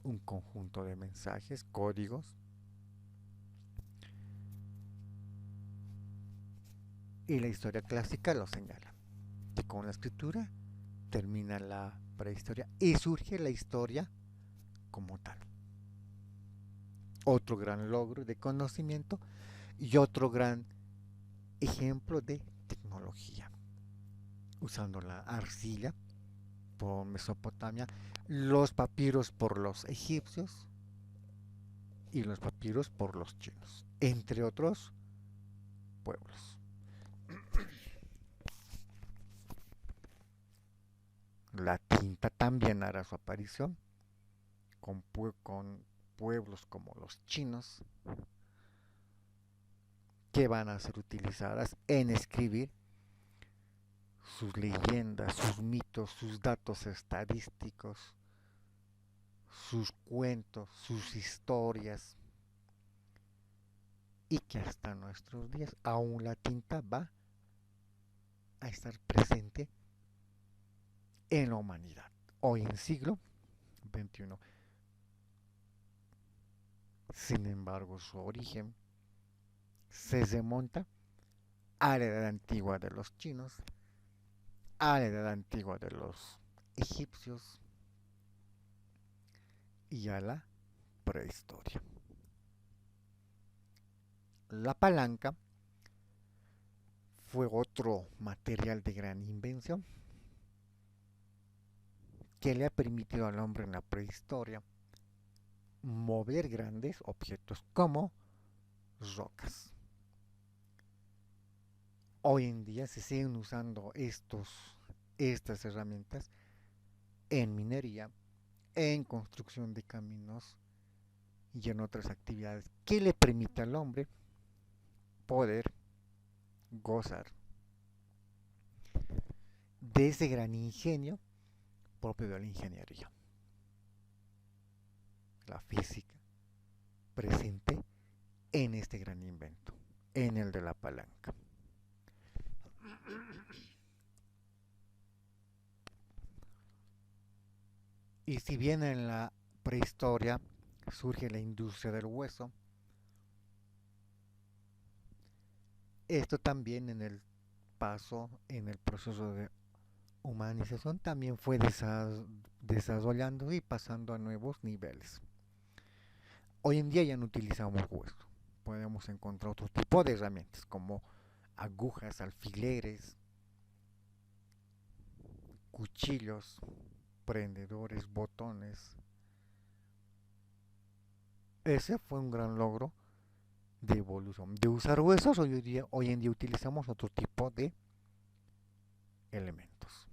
[SPEAKER 1] un conjunto de mensajes, códigos, y la historia clásica lo señala, que con la escritura termina la prehistoria y surge la historia como tal. Otro gran logro de conocimiento y otro gran ejemplo de tecnología, usando la arcilla por Mesopotamia, los papiros por los egipcios y los papiros por los chinos, entre otros pueblos. La tinta también hará su aparición con pueblos como los chinos, que van a ser utilizadas en escribir sus leyendas, sus mitos, sus datos estadísticos, sus cuentos, sus historias, y que hasta nuestros días aún la tinta va a estar presente en la humanidad. Hoy en siglo XXI. Sin embargo, su origen se remonta a la edad antigua de los chinos, a la edad antigua de los egipcios y a la prehistoria. La palanca fue otro material de gran invención que le ha permitido al hombre en la prehistoria mover grandes objetos como rocas. Hoy en día se siguen usando estas herramientas en minería, en construcción de caminos y en otras actividades que le permite al hombre poder gozar de ese gran ingenio propio de la ingeniería, la física presente en este gran invento, en el de la palanca. Y si bien en la prehistoria surge la industria del hueso, esto también en el proceso de humanización, también fue desarrollando y pasando a nuevos niveles. Hoy en día ya no utilizamos hueso, podemos encontrar otro tipo de herramientas como agujas, alfileres, cuchillos, prendedores, botones. Ese fue un gran logro de evolución. De usar huesos, hoy en día utilizamos otro tipo de elementos.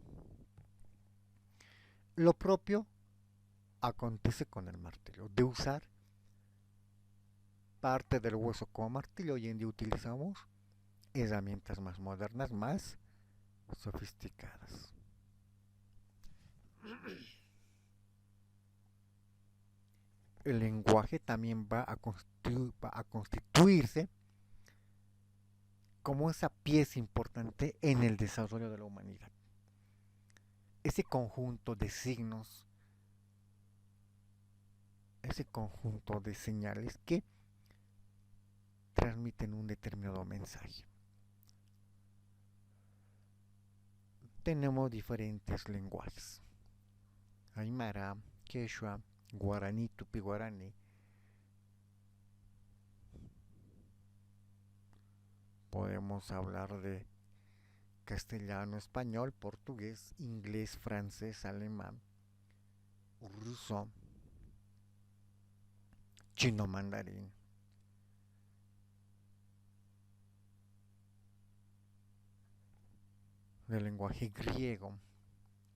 [SPEAKER 1] Lo propio acontece con el martillo. De usar parte del hueso como martillo, hoy en día utilizamos herramientas más modernas, más sofisticadas. El lenguaje también va a constituirse como esa pieza importante en el desarrollo de la humanidad. Ese conjunto de signos, ese conjunto de señales que transmiten un determinado mensaje. Tenemos diferentes lenguajes: Aymara, Quechua, Guaraní, Tupi-Guaraní. Podemos hablar de castellano, español, portugués, inglés, francés, alemán, ruso, chino mandarín. Del lenguaje griego,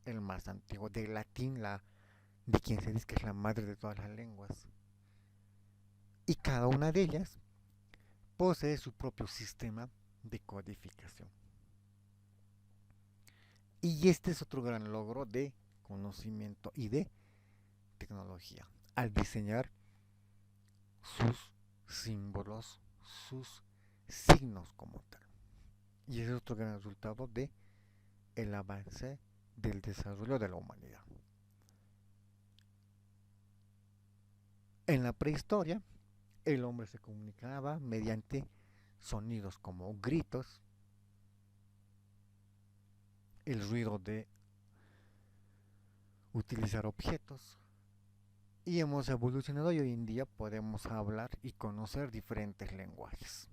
[SPEAKER 1] el más antiguo, del latín, de quien se dice que es la madre de todas las lenguas. Y cada una de ellas posee su propio sistema de codificación. Y este es otro gran logro de conocimiento y de tecnología, al diseñar sus símbolos, sus signos como tal. Y ese es otro gran resultado de el avance del desarrollo de la humanidad. En la prehistoria, el hombre se comunicaba mediante sonidos como gritos, el ruido de utilizar objetos, y hemos evolucionado y hoy en día podemos hablar y conocer diferentes lenguajes.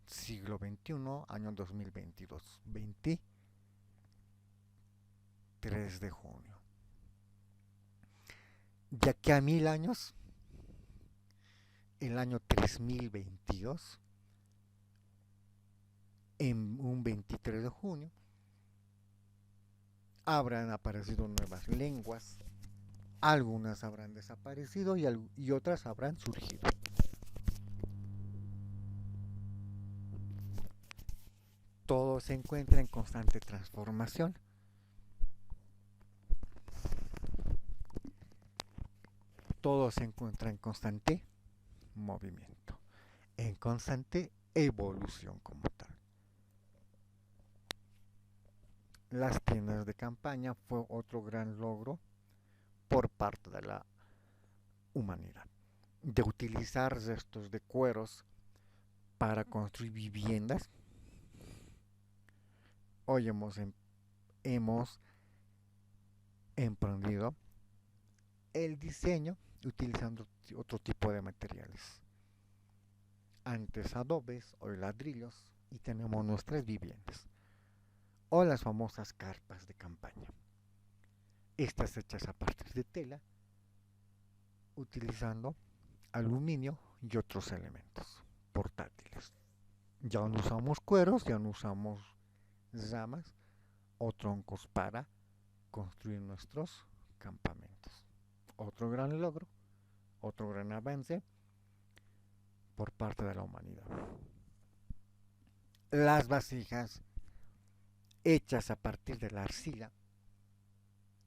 [SPEAKER 1] Siglo XXI, año 2022, 23 de junio. De aquí a 1000 años, el año 3022, en un 23 de junio, habrán aparecido nuevas lenguas, algunas habrán desaparecido y otras habrán surgido. Todo se encuentra en constante transformación. Todo se encuentra en constante movimiento, en constante evolución como tal. Las tiendas de campaña fue otro gran logro por parte de la humanidad, de utilizar restos de cueros para construir viviendas. Hoy hemos emprendido el diseño utilizando otro tipo de materiales. Antes adobes, hoy ladrillos, y tenemos nuestras viviendas. O las famosas carpas de campaña. Estas hechas a partir de tela, utilizando aluminio y otros elementos portátiles. Ya no usamos cueros, ya no usamos ramas o troncos para construir nuestros campamentos. Otro gran logro, otro gran avance por parte de la humanidad. Las vasijas hechas a partir de la arcilla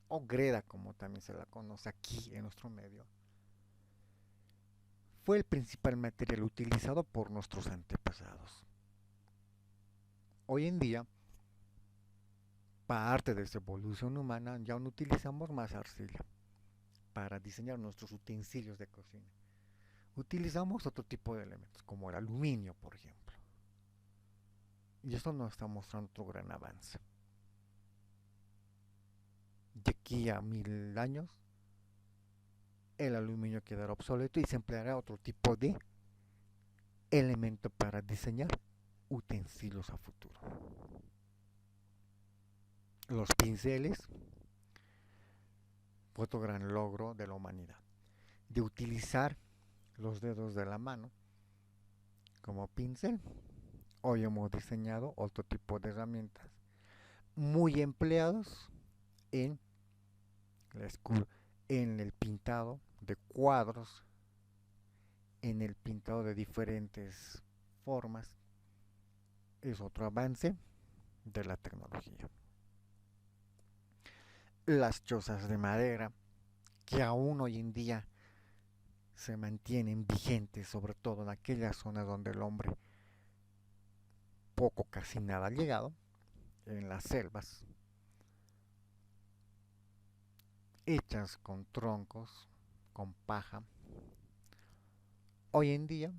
[SPEAKER 1] o greda, como también se la conoce aquí en nuestro medio, fue el principal material utilizado por nuestros antepasados. Hoy en día, parte de esa evolución humana, ya no utilizamos más arcilla para diseñar nuestros utensilios de cocina. Utilizamos otro tipo de elementos, como el aluminio, por ejemplo. Y esto nos está mostrando otro gran avance. De aquí a 1000 años, el aluminio quedará obsoleto y se empleará otro tipo de elemento para diseñar utensilios a futuro. Los pinceles fue otro gran logro de la humanidad, de utilizar los dedos de la mano como pincel. Hoy hemos diseñado otro tipo de herramientas muy empleados en, en el pintado de cuadros, en el pintado de diferentes formas. Es otro avance de la tecnología. Las chozas de madera, que aún hoy en día se mantienen vigentes, sobre todo en aquellas zonas donde el hombre poco casi nada ha llegado, en las selvas, hechas con troncos, con paja. Hoy en día,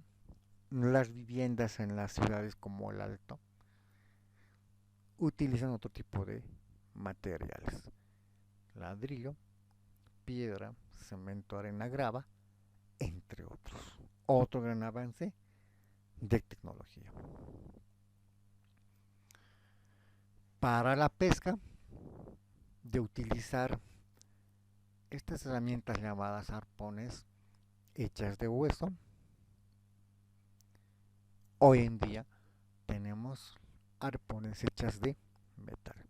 [SPEAKER 1] las viviendas en las ciudades como el Alto utilizan otro tipo de materiales: ladrillo, piedra, cemento, arena, grava, entre otros. Otro gran avance de tecnología. Para la pesca, de utilizar estas herramientas llamadas arpones hechas de hueso, hoy en día tenemos arpones hechas de metal.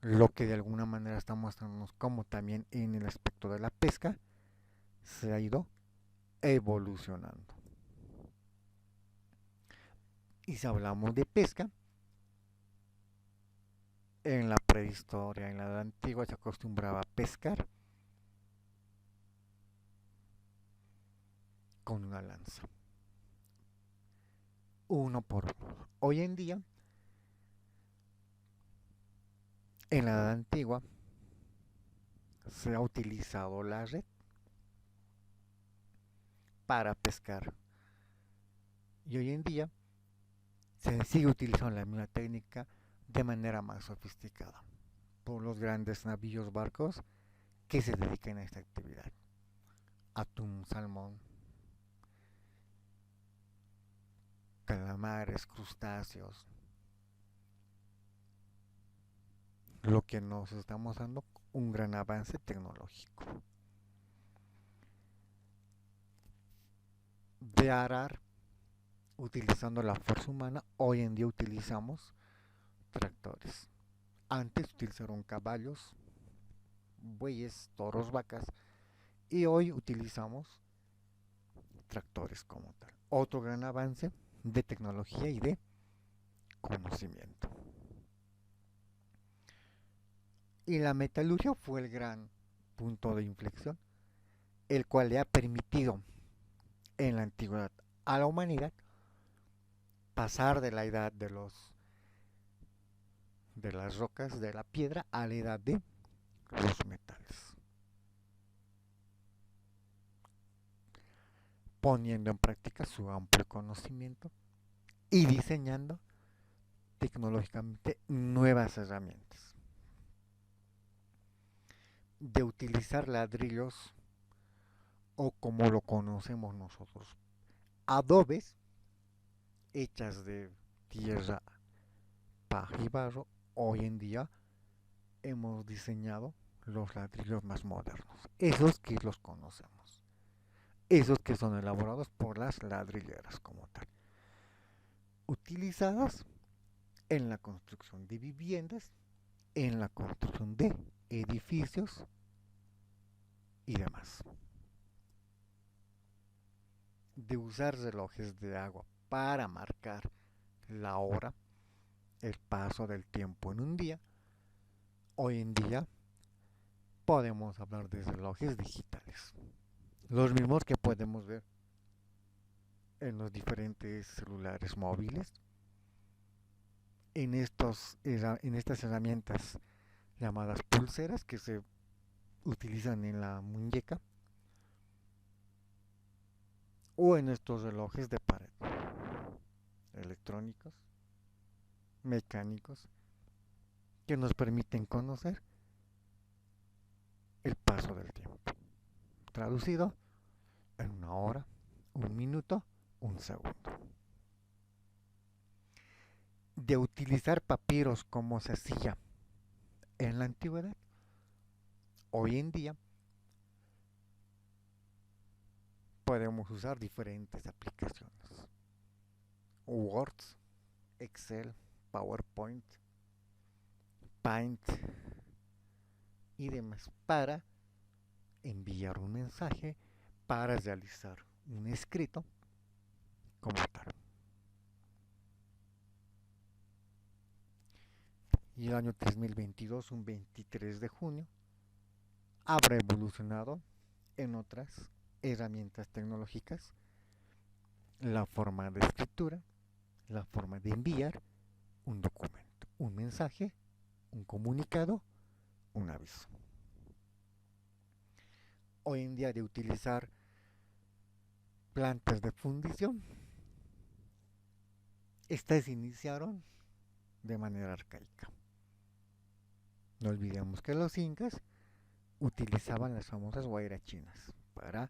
[SPEAKER 1] Lo que de alguna manera está mostrándonos como también en el aspecto de la pesca se ha ido evolucionando. Y si hablamos de pesca, en la prehistoria, en la edad antigua, se acostumbraba a pescar con una lanza, uno por uno. Hoy en día, en la edad antigua, se ha utilizado la red para pescar. Y hoy en día se sigue utilizando la misma técnica de manera más sofisticada por los grandes navíos barcos que se dedican a esta actividad. Atún, salmón, calamares, crustáceos, lo que nos estamos dando un gran avance tecnológico. De arar, utilizando la fuerza humana, hoy en día utilizamos tractores. Antes utilizaron caballos, bueyes, toros, vacas, y hoy utilizamos tractores como tal. Otro gran avance de tecnología y de conocimiento. Y la metalurgia fue el gran punto de inflexión, el cual le ha permitido en la antigüedad a la humanidad pasar de la edad de las rocas, de la piedra, a la edad de los metales, poniendo en práctica su amplio conocimiento y diseñando tecnológicamente nuevas herramientas. De utilizar ladrillos o como lo conocemos nosotros, adobes hechas de tierra, paja y barro, hoy en día hemos diseñado los ladrillos más modernos, esos que los conocemos, esos que son elaborados por las ladrilleras como tal, utilizadas en la construcción de viviendas, en la construcción de edificios y demás. De usar relojes de agua para marcar la hora, el paso del tiempo en un día, hoy en día podemos hablar de relojes digitales, los mismos que podemos ver en los diferentes celulares móviles, en estas herramientas llamadas pulseras que se utilizan en la muñeca, o en estos relojes de pared, electrónicos, mecánicos, que nos permiten conocer el paso del tiempo. Traducido en una hora, un minuto, un segundo. De utilizar papiros como se hacía en la antigüedad, hoy en día podemos usar diferentes aplicaciones: Word, Excel, PowerPoint, Paint y demás para enviar un mensaje, para realizar un escrito como tal. y el año 3022, un 23 de junio, habrá evolucionado en otras herramientas tecnológicas la forma de escritura, la forma de enviar un documento, un mensaje, un comunicado, un aviso. Hoy en día de utilizar plantas de fundición, estas se iniciaron de manera arcaica. No olvidemos que los incas utilizaban las famosas guairachinas para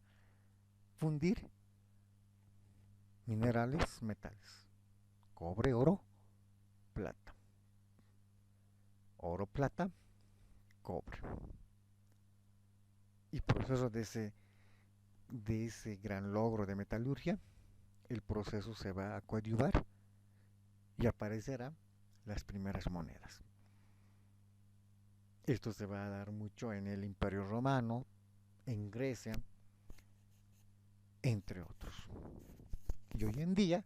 [SPEAKER 1] fundir minerales, metales, cobre, oro, plata, oro, plata, cobre. Y proceso de ese gran logro de metalurgia, el proceso se va a coadyuvar y aparecerán las primeras monedas. Esto se va a dar mucho en el Imperio Romano, en Grecia, entre otros. Y hoy en día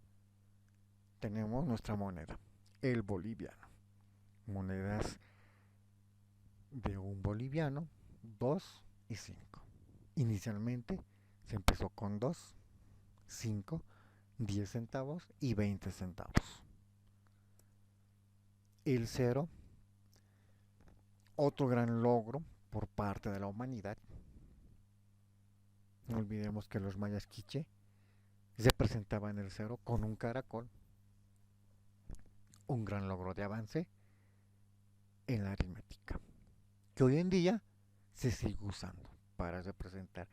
[SPEAKER 1] tenemos nuestra moneda, el boliviano. Monedas de un boliviano, 2 y 5. Inicialmente se empezó con 2, 5, 10 centavos y 20 centavos. El cero, otro gran logro por parte de la humanidad. No olvidemos que los mayas quiche representaban el cero con un caracol, un gran logro de avance en la aritmética, que hoy en día se sigue usando para representar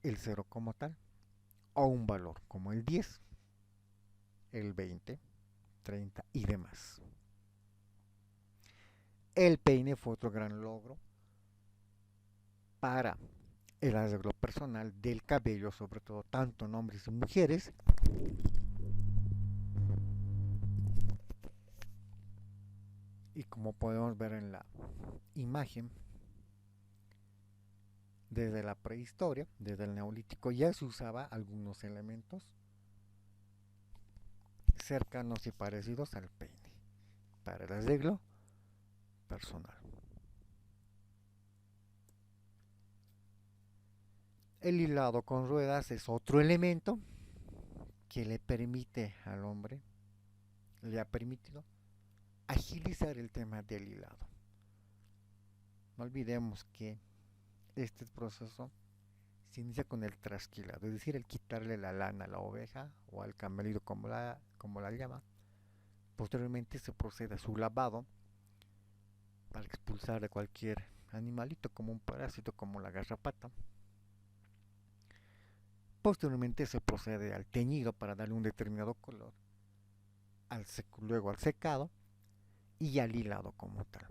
[SPEAKER 1] el cero como tal, o un valor como el 10, el 20, 30 y demás. El peine fue otro gran logro para el arreglo personal del cabello, sobre todo tanto en hombres y mujeres. Y como podemos ver en la imagen, desde la prehistoria, desde el neolítico, ya se usaba algunos elementos cercanos y parecidos al peine para el arreglo personal. El hilado con ruedas es otro elemento que le permite al hombre, le ha permitido agilizar el tema del hilado. No olvidemos que este proceso se inicia con el trasquilado, es decir, el quitarle la lana a la oveja o al camello como la llama. Posteriormente se procede a su lavado para expulsar de cualquier animalito como un parásito como la garrapata. Posteriormente se procede al teñido para darle un determinado color, luego al secado y al hilado como tal.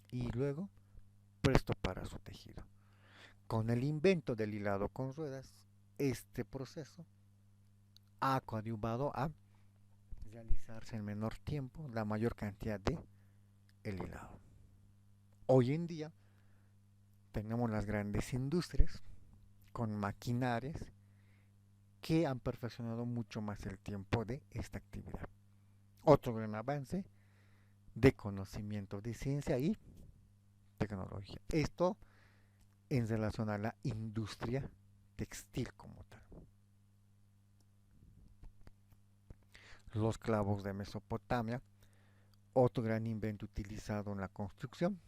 [SPEAKER 1] Y luego presto para su tejido. Con el invento del hilado con ruedas, este proceso ha coadyuvado a realizarse en menor tiempo la mayor cantidad de el hilado. Hoy en día tenemos las grandes industrias con maquinarias que han perfeccionado mucho más el tiempo de esta actividad. Otro gran avance de conocimiento de ciencia y tecnología. Esto en relación a la industria textil como tal. Los clavos de Mesopotamia, otro gran invento utilizado en la construcción.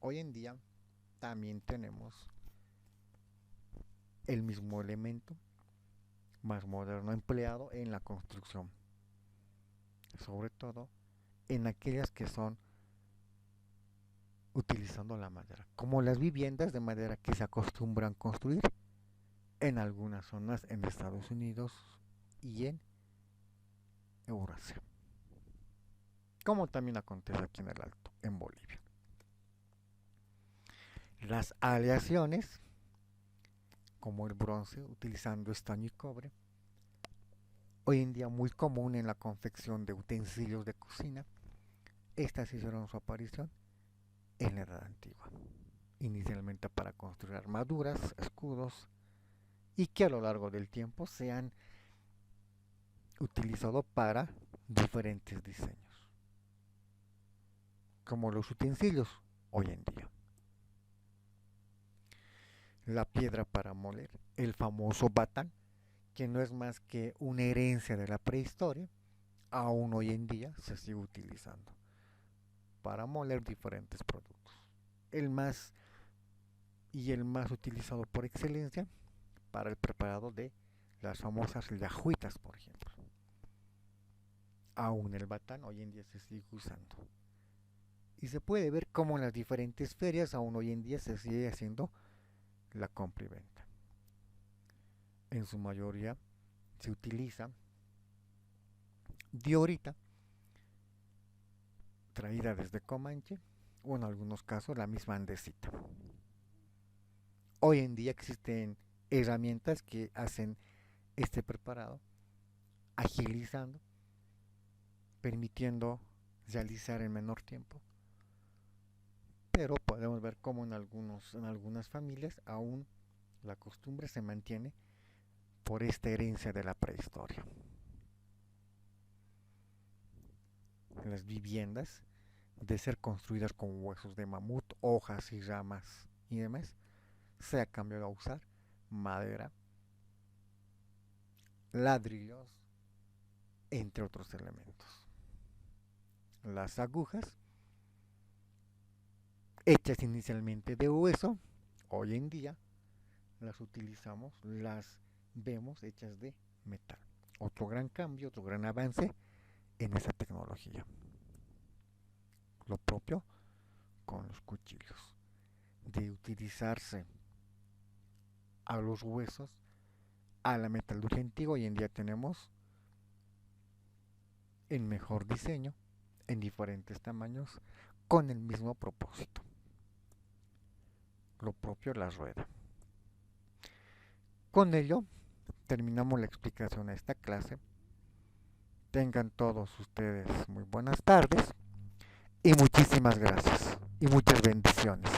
[SPEAKER 1] Hoy en día también tenemos el mismo elemento más moderno empleado en la construcción, sobre todo en aquellas que son utilizando la madera, como las viviendas de madera que se acostumbran a construir en algunas zonas en Estados Unidos y en Eurasia, como también acontece aquí en el Alto, en Bolivia. Las aleaciones, como el bronce, utilizando estaño y cobre, hoy en día muy común en la confección de utensilios de cocina. Estas hicieron su aparición en la Edad Antigua, inicialmente para construir armaduras, escudos, y que a lo largo del tiempo se han utilizado para diferentes diseños, como los utensilios hoy en día. La piedra para moler, el famoso batán, que no es más que una herencia de la prehistoria, aún hoy en día se sigue utilizando para moler diferentes productos. El más el más utilizado por excelencia para el preparado de las famosas llajuitas, por ejemplo. Aún el batán hoy en día se sigue usando. Y se puede ver cómo en las diferentes ferias aún hoy en día se sigue haciendo la compra y venta. En su mayoría se utiliza diorita traída desde Comanche o en algunos casos la misma andesita. Hoy en día existen herramientas que hacen este preparado agilizando, permitiendo realizar en menor tiempo, pero podemos ver cómo en algunas familias aún la costumbre se mantiene por esta herencia de la prehistoria. Las viviendas, de ser construidas con huesos de mamut, hojas y ramas y demás, se ha cambiado a usar madera, ladrillos, entre otros elementos. Las agujas, hechas inicialmente de hueso, hoy en día las utilizamos, las vemos hechas de metal. Otro gran cambio, otro gran avance en esa tecnología. Lo propio con los cuchillos. De utilizarse a los huesos, a la metalurgia antigua, hoy en día tenemos en mejor diseño, en diferentes tamaños, con el mismo propósito. Lo propio la rueda. Con ello terminamos la explicación a esta clase. Tengan todos ustedes muy buenas tardes y muchísimas gracias y muchas bendiciones.